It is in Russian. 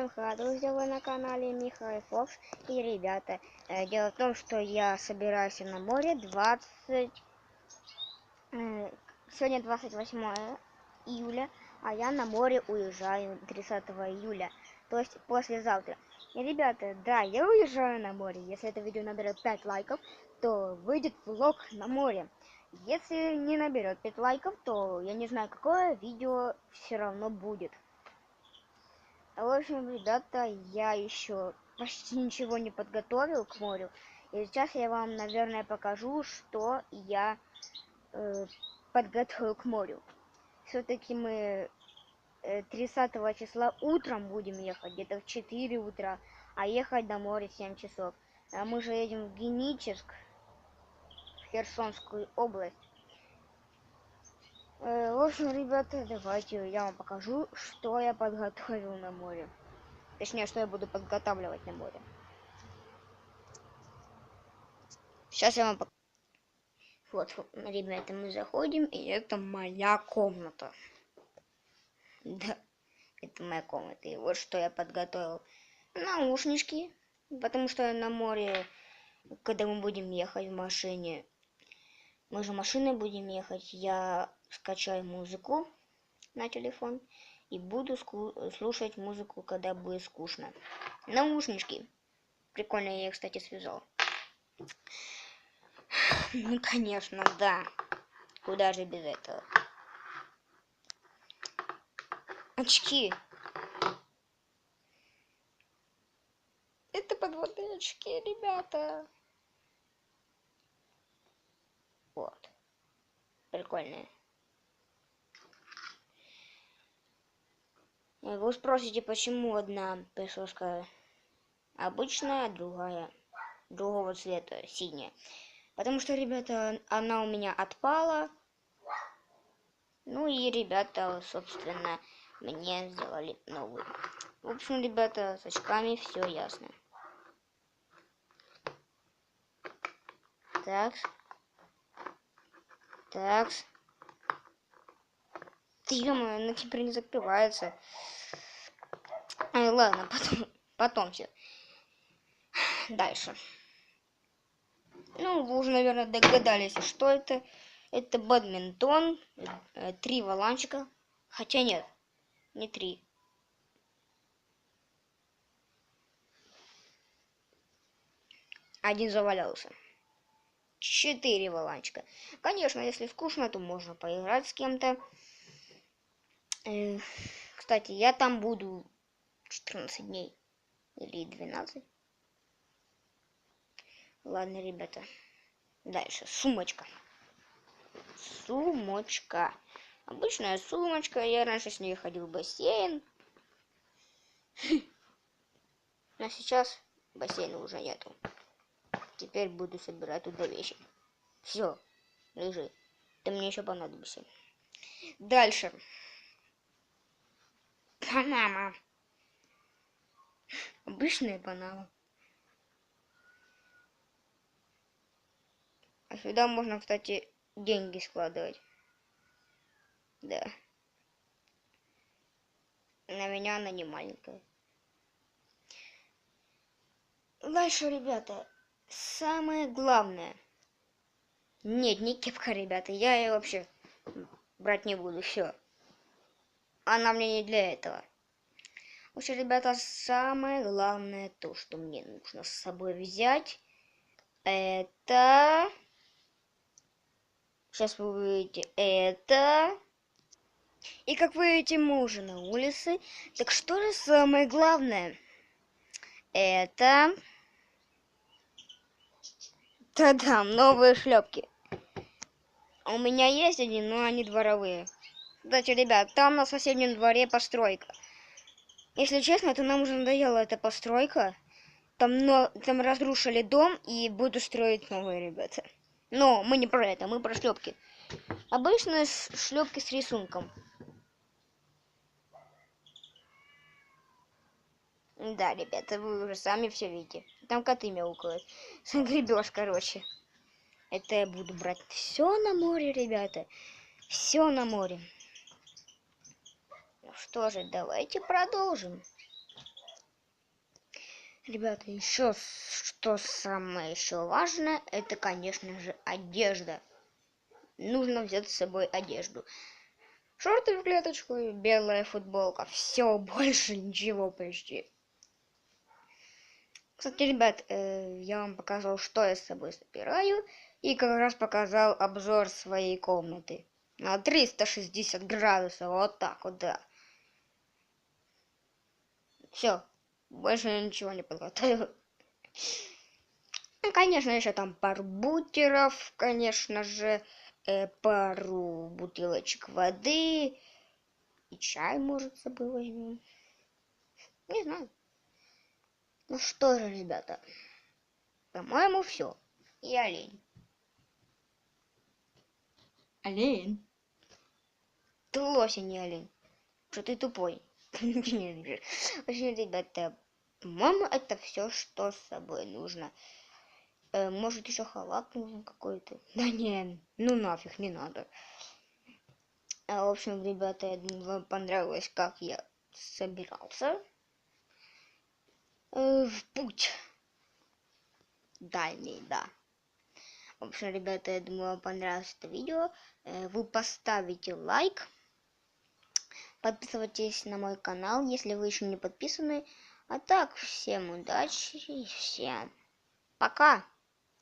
Всем ха, друзья, вы на канале Михаил Фокс. И, ребята, дело в том, что я собираюсь на море 20... Сегодня 28 июля, а я на море уезжаю 30 июля, то есть послезавтра. И, ребята, да, я уезжаю на море. Если это видео наберет 5 лайков, то выйдет влог на море. Если не наберет 5 лайков, то я не знаю, какое видео все равно будет. В общем, ребята, я еще почти ничего не подготовил к морю. И сейчас я вам, наверное, покажу, что я подготовил к морю. Все-таки мы 30 числа утром будем ехать, где-то в 4 утра, а ехать до моря в 7 часов. А мы же едем в Геническ, в Херсонскую область. В общем, ребята, давайте я вам покажу, что я подготовил на море. Точнее, что я буду подготавливать на море. Сейчас я вам покажу. Вот, ребята, мы заходим, и это моя комната. Да, это моя комната. И вот что я подготовил. Наушнички, потому что на море, когда мы будем ехать в машине, мы же машиной будем ехать, я скачаю музыку на телефон и буду слушать музыку, когда будет скучно. Наушнички. Прикольно, я их, кстати, связал. Ну, конечно, да. Куда же без этого? Очки. Это подводные очки, ребята. Вот. Прикольные. Вы спросите, почему одна присоска обычная, а другая другого цвета, синяя. Потому что, ребята, она у меня отпала. Ну и ребята, собственно, мне сделали новую. В общем, ребята, с очками все ясно. Такс. Такс. Ё-моё, она теперь не закрывается. Ай, ладно, потом все. Дальше. Ну, вы уже, наверное, догадались, что это. Это бадминтон. 3 валанчика. Хотя нет, не 3. Один завалялся. 4 валанчика. Конечно, если скучно, то можно поиграть с кем-то. Кстати, я там буду 14 дней. Или 12. Ладно, ребята. Дальше. Сумочка. Сумочка. Обычная сумочка. Я раньше с ней ходил в бассейн. Но сейчас бассейна уже нету. Теперь буду собирать туда вещи. Все. Лежи. Ты мне еще понадобишься. Дальше. Панама. Обычная панама. А сюда можно, кстати, деньги складывать. Да. На меня она не маленькая. Дальше, ребята, самое главное. Нет, не кепка, ребята. Я ее вообще брать не буду. Все. Она мне не для этого. В общем, ребята, самое главное то, что мне нужно с собой взять, это... Сейчас вы увидите это. И как вы видите, мы уже на улице. Так что же самое главное? Это... Та-дам, новые шлепки. У меня есть один, но они дворовые. Кстати, ребят, там на соседнем дворе постройка. Если честно, то нам уже надоела эта постройка. Там разрушили дом и буду строить новые, ребята. Но мы не про это, мы про шлепки. Обычные шлепки с рисунком. Да, ребята, вы уже сами все видите. Там коты мяукают. Гребешь, короче. Это я буду брать все на море, ребята. Все на море. Ну что же, давайте продолжим. Ребята, еще что самое еще важное, это, конечно же, одежда. Нужно взять с собой одежду. Шорты в клеточку, белая футболка. Все, больше ничего почти. Кстати, ребят, я вам показал, что я с собой собираю. И как раз показал обзор своей комнаты. На 360 градусов, вот так вот, да. Все, больше я ничего не подготовил. Ну, конечно, еще там пару бутеров, конечно же, пару бутылочек воды. И чай, может, с собой возьмем. Не знаю. Ну что же, ребята, по-моему, все. И олень. Олень? Ты лось, а не олень. Что ты тупой. Вообще, ребята, по-моему, это все, что с собой нужно. Может, еще халат нужен какой-то? Да не, ну нафиг, не надо. В общем, ребята, я думаю, вам понравилось, как я собирался в путь дальний, да. В общем, ребята, я думаю, вам понравилось это видео. Вы поставите лайк. Подписывайтесь на мой канал, если вы еще не подписаны. А так, всем удачи и всем пока!